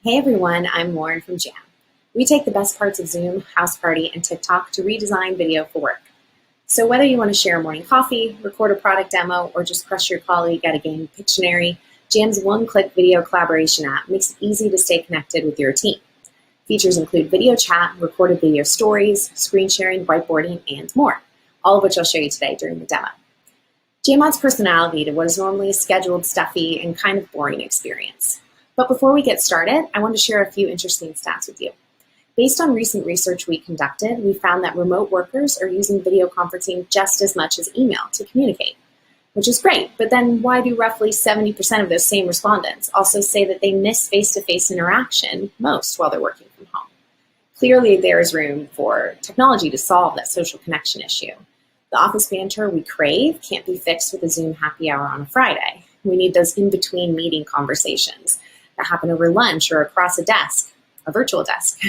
Hey everyone, I'm Lauren from Jamm. We take the best parts of Zoom, House Party, and TikTok to redesign video for work. So whether you want to share a morning coffee, record a product demo, or just crush your colleague at a game Pictionary, Jamm's one-click video collaboration app makes it easy to stay connected with your team. Features include video chat, recorded video stories, screen sharing, whiteboarding, and more, all of which I'll show you today during the demo. Jamm adds personality to what is normally a scheduled, stuffy, and kind of boring experience. But before we get started, I want to share a few interesting stats with you. Based on recent research we conducted, we found that remote workers are using video conferencing just as much as email to communicate, which is great. But then why do roughly 70% of those same respondents also say that they miss face-to-face interaction most while they're working from home? Clearly, there is room for technology to solve that social connection issue. The office banter we crave can't be fixed with a Zoom happy hour on a Friday. We need those in-between meeting conversations that happen over lunch or across a desk, a virtual desk,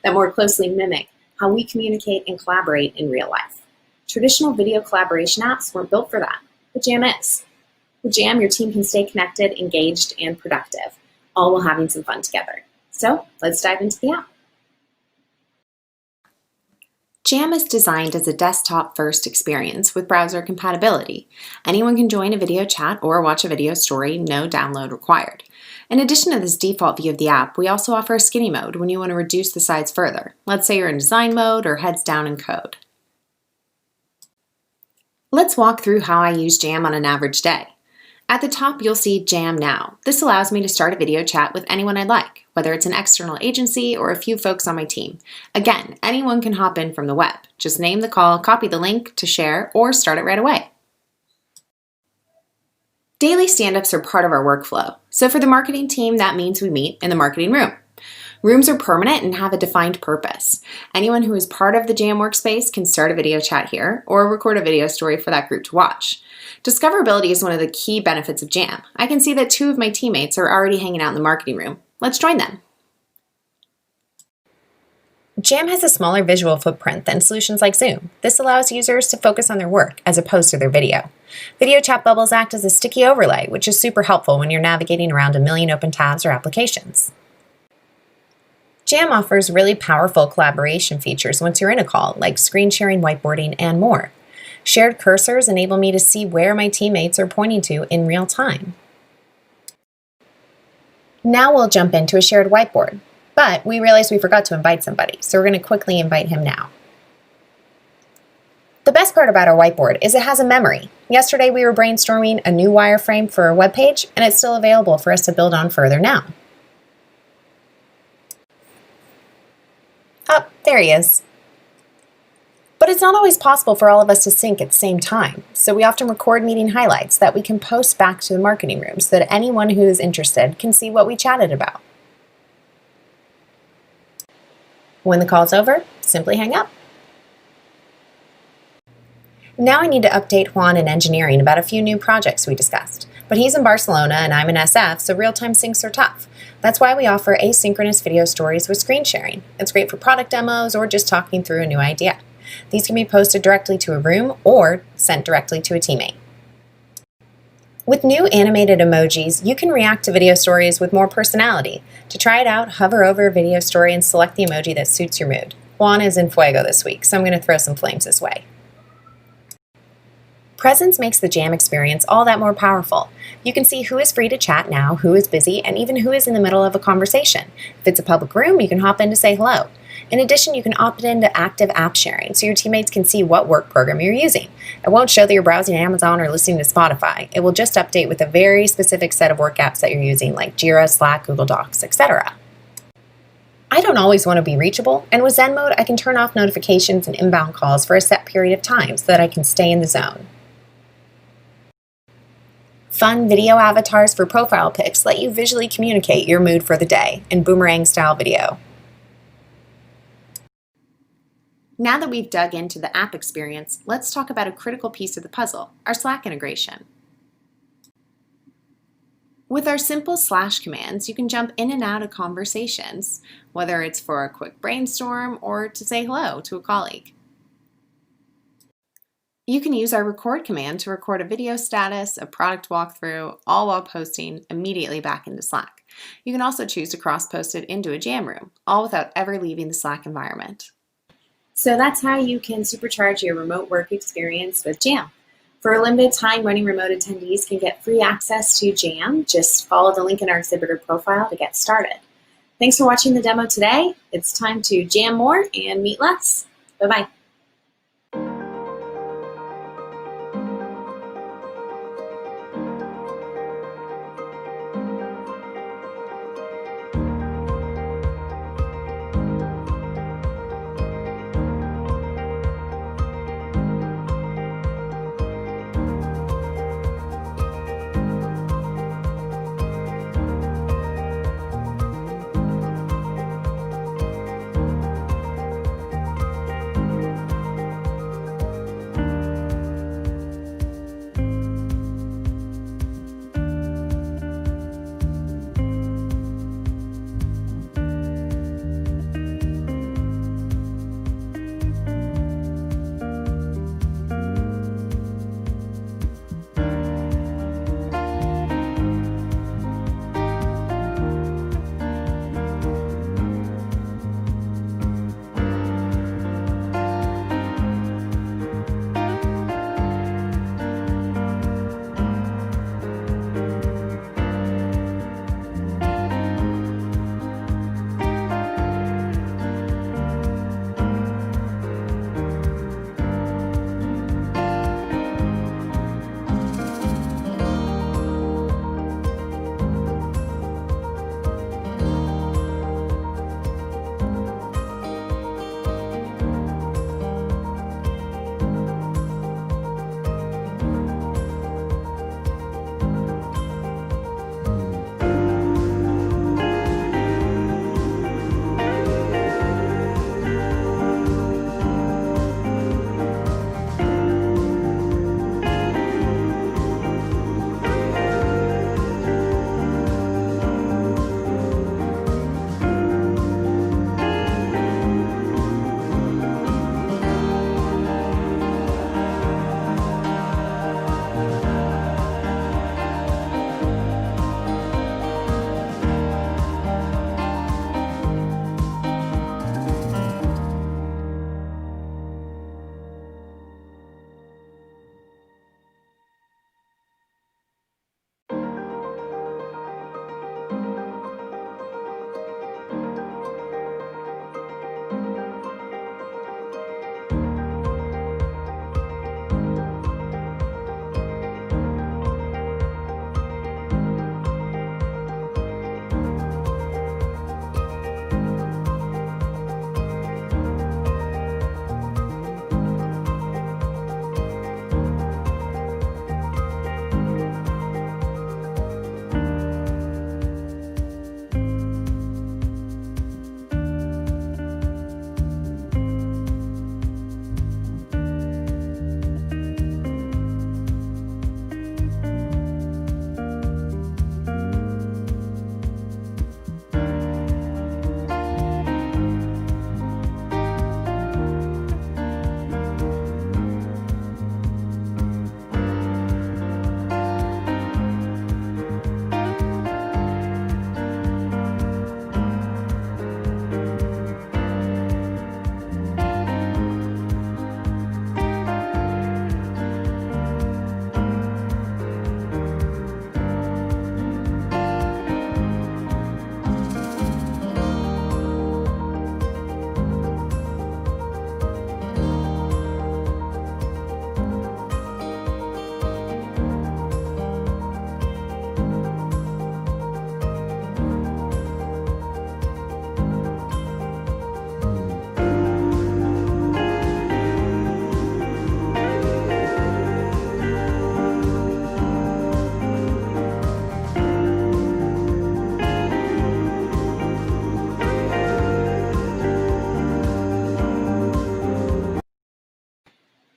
that more closely mimic how we communicate and collaborate in real life. Traditional video collaboration apps weren't built for that, but Jamm is. With Jamm, your team can stay connected, engaged, and productive, all while having some fun together. So let's dive into the app. Jamm is designed as a desktop-first experience with browser compatibility. Anyone can join a video chat or watch a video story, no download required. In addition to this default view of the app, we also offer a skinny mode when you want to reduce the size further. Let's say you're in design mode or heads down in code. Let's walk through how I use Jamm on an average day. At the top, you'll see Jamm Now. This allows me to start a video chat with anyone I'd like, whether it's an external agency or a few folks on my team. Again, anyone can hop in from the web. Just name the call, copy the link to share, or start it right away. Daily stand-ups are part of our workflow. So for the marketing team, that means we meet in the marketing room. Rooms are permanent and have a defined purpose. Anyone who is part of the Jamm workspace can start a video chat here or record a video story for that group to watch. Discoverability is one of the key benefits of Jamm. I can see that 2 of my teammates are already hanging out in the marketing room. Let's join them. Jamm has a smaller visual footprint than solutions like Zoom. This allows users to focus on their work as opposed to their video. Video chat bubbles act as a sticky overlay, which is super helpful when you're navigating around a million open tabs or applications. Jamm offers really powerful collaboration features once you're in a call, like screen sharing, whiteboarding, and more. Shared cursors enable me to see where my teammates are pointing to in real time. Now we'll jump into a shared whiteboard, but we realized we forgot to invite somebody, so we're going to quickly invite him now. The best part about our whiteboard is it has a memory. Yesterday we were brainstorming a new wireframe for a web page, and it's still available for us to build on further now. Oh, there he is. But it's not always possible for all of us to sync at the same time, so we often record meeting highlights that we can post back to the marketing room so that anyone who is interested can see what we chatted about. When the call's over, simply hang up. Now I need to update Juan in engineering about a few new projects we discussed. But he's in Barcelona and I'm in SF, so real-time syncs are tough. That's why we offer asynchronous video stories with screen sharing. It's great for product demos or just talking through a new idea. These can be posted directly to a room or sent directly to a teammate. With new animated emojis, you can react to video stories with more personality. To try it out, hover over a video story and select the emoji that suits your mood. Juan is in fuego this week, so I'm going to throw some flames his way. Presence makes the Jamm experience all that more powerful. You can see who is free to chat now, who is busy, and even who is in the middle of a conversation. If it's a public room, you can hop in to say hello. In addition, you can opt into active app sharing, so your teammates can see what work program you're using. It won't show that you're browsing Amazon or listening to Spotify. It will just update with a very specific set of work apps that you're using, like Jira, Slack, Google Docs, etc. I don't always want to be reachable, and with Zen mode, I can turn off notifications and inbound calls for a set period of time so that I can stay in the zone. Fun video avatars for profile pics let you visually communicate your mood for the day in boomerang-style video. Now that we've dug into the app experience, let's talk about a critical piece of the puzzle, our Slack integration. With our simple slash commands, you can jump in and out of conversations, whether it's for a quick brainstorm or to say hello to a colleague. You can use our record command to record a video status, a product walkthrough, all while posting immediately back into Slack. You can also choose to cross-post it into a Jamm room, all without ever leaving the Slack environment. So that's how you can supercharge your remote work experience with Jamm. For a limited time, running remote attendees can get free access to Jamm. Just follow the link in our exhibitor profile to get started. Thanks for watching the demo today. It's time to jam more and meet less. Bye-bye.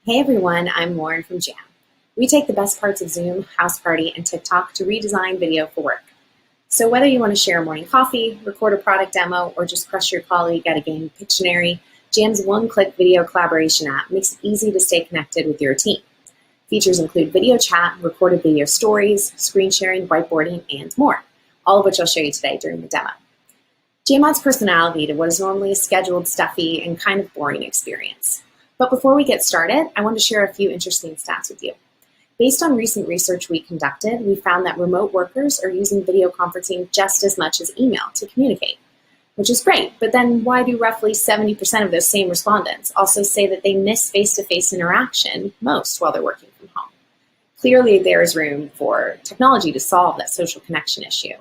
Hey everyone, I'm Lauren from Jamm. We take the best parts of Zoom, House Party, and TikTok to redesign video for work. So whether you want to share a morning coffee, record a product demo, or just crush your colleague at a game Pictionary, Jamm's one-click video collaboration app makes it easy to stay connected with your team. Features include video chat, recorded video stories, screen sharing, whiteboarding, and more. all of which I'll show you today during the demo. Jamm adds personality to what is normally a scheduled, stuffy, and kind of boring experience. But before we get started, I want to share a few interesting stats with you. Based on recent research we conducted, we found that remote workers are using video conferencing just as much as email to communicate, which is great. But then why do roughly 70% of those same respondents also say that they miss face-to-face interaction most while they're working from home? Clearly, there is room for technology to solve that social connection issue.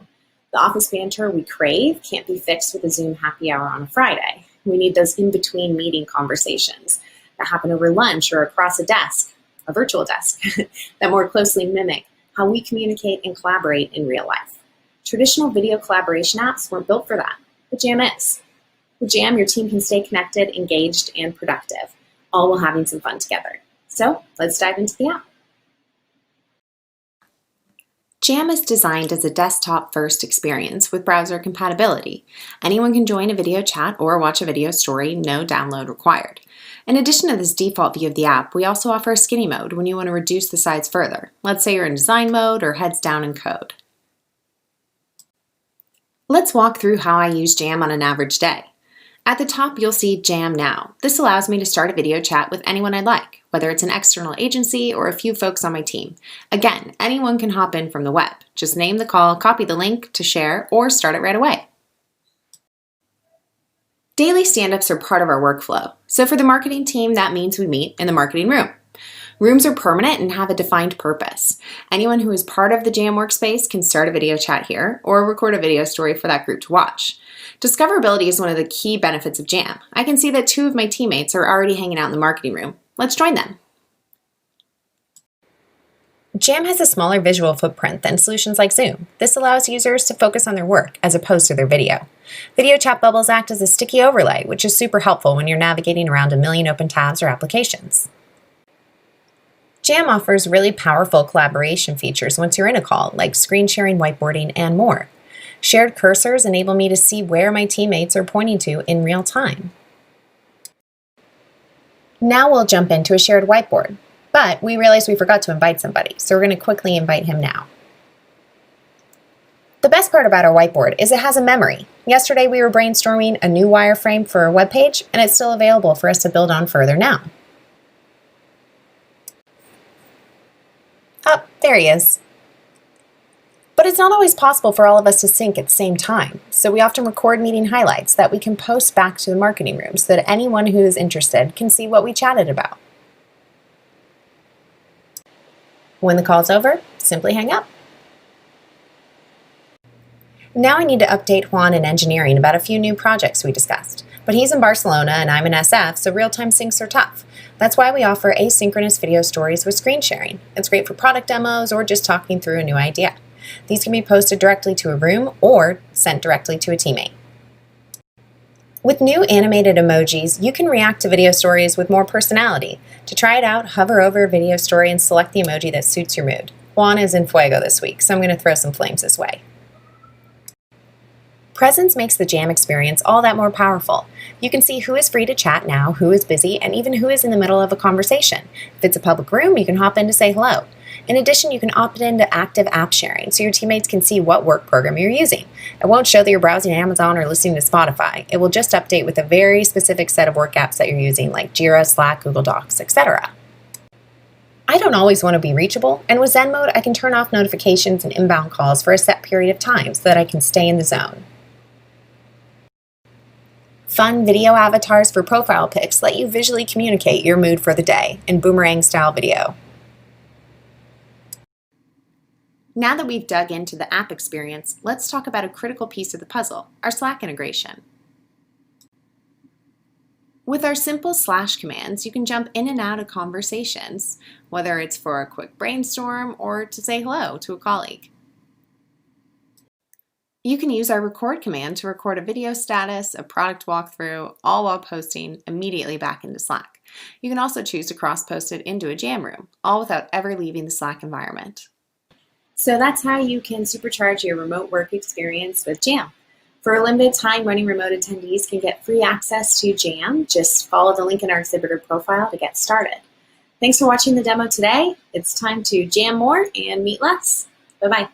The office banter we crave can't be fixed with a Zoom happy hour on a Friday. We need those in-between meeting conversations that happen over lunch or across a desk, a virtual desk, that more closely mimic how we communicate and collaborate in real life. Traditional video collaboration apps weren't built for that, but Jamm is. With Jamm, your team can stay connected, engaged, and productive, all while having some fun together. So let's dive into the app. Jamm is designed as a desktop-first experience with browser compatibility. Anyone can join a video chat or watch a video story, no download required. In addition to this default view of the app, we also offer a skinny mode when you want to reduce the size further. Let's say you're in design mode or heads down in code. Let's walk through how I use Jamm on an average day. At the top, you'll see Jamm Now. This allows me to start a video chat with anyone I'd like, whether it's an external agency or a few folks on my team. Again, anyone can hop in from the web. Just name the call, copy the link to share, or start it right away. Daily stand-ups are part of our workflow. So for the marketing team, that means we meet in the marketing room. Rooms are permanent and have a defined purpose. Anyone who is part of the Jamm workspace can start a video chat here or record a video story for that group to watch. Discoverability is one of the key benefits of Jamm. I can see that 2 of my teammates are already hanging out in the marketing room. Let's join them. Jamm has a smaller visual footprint than solutions like Zoom. This allows users to focus on their work as opposed to their video. Video chat bubbles act as a sticky overlay, which is super helpful when you're navigating around a million open tabs or applications. Jamm offers really powerful collaboration features once you're in a call, like screen sharing, whiteboarding, and more. Shared cursors enable me to see where my teammates are pointing to in real time. Now we'll jump into a shared whiteboard, but we realized we forgot to invite somebody, so we're going to quickly invite him now. The best part about our whiteboard is it has a memory. Yesterday we were brainstorming a new wireframe for a web page, and it's still available for us to build on further now. Oh, there he is. But it's not always possible for all of us to sync at the same time, so we often record meeting highlights that we can post back to the marketing room so that anyone who is interested can see what we chatted about. When the call's over, simply hang up. Now I need to update Juan in engineering about a few new projects we discussed. But he's in Barcelona and I'm in SF, so real-time syncs are tough. That's why we offer asynchronous video stories with screen sharing. It's great for product demos or just talking through a new idea. These can be posted directly to a room or sent directly to a teammate. With new animated emojis, you can react to video stories with more personality. To try it out, hover over a video story and select the emoji that suits your mood. Juan is in fuego this week, so I'm going to throw some flames his way. Presence makes the Jamm experience all that more powerful. You can see who is free to chat now, who is busy, and even who is in the middle of a conversation. If it's a public room, you can hop in to say hello. In addition, you can opt into active app sharing so your teammates can see what work program you're using. It won't show that you're browsing Amazon or listening to Spotify. It will just update with a very specific set of work apps that you're using, like Jira, Slack, Google Docs, etc. I don't always want to be reachable, and with Zen mode, I can turn off notifications and inbound calls for a set period of time so that I can stay in the zone. Fun video avatars for profile pics let you visually communicate your mood for the day in boomerang-style video. Now that we've dug into the app experience, let's talk about a critical piece of the puzzle, our Slack integration. With our simple slash commands, you can jump in and out of conversations, whether it's for a quick brainstorm or to say hello to a colleague. You can use our record command to record a video status, a product walkthrough, all while posting immediately back into Slack. You can also choose to cross-post it into a Jamm room, all without ever leaving the Slack environment. So that's how you can supercharge your remote work experience with Jamm. For a limited time, running remote attendees can get free access to Jamm. Just follow the link in our exhibitor profile to get started. Thanks for watching the demo today. It's time to jam more and meet less. Bye-bye.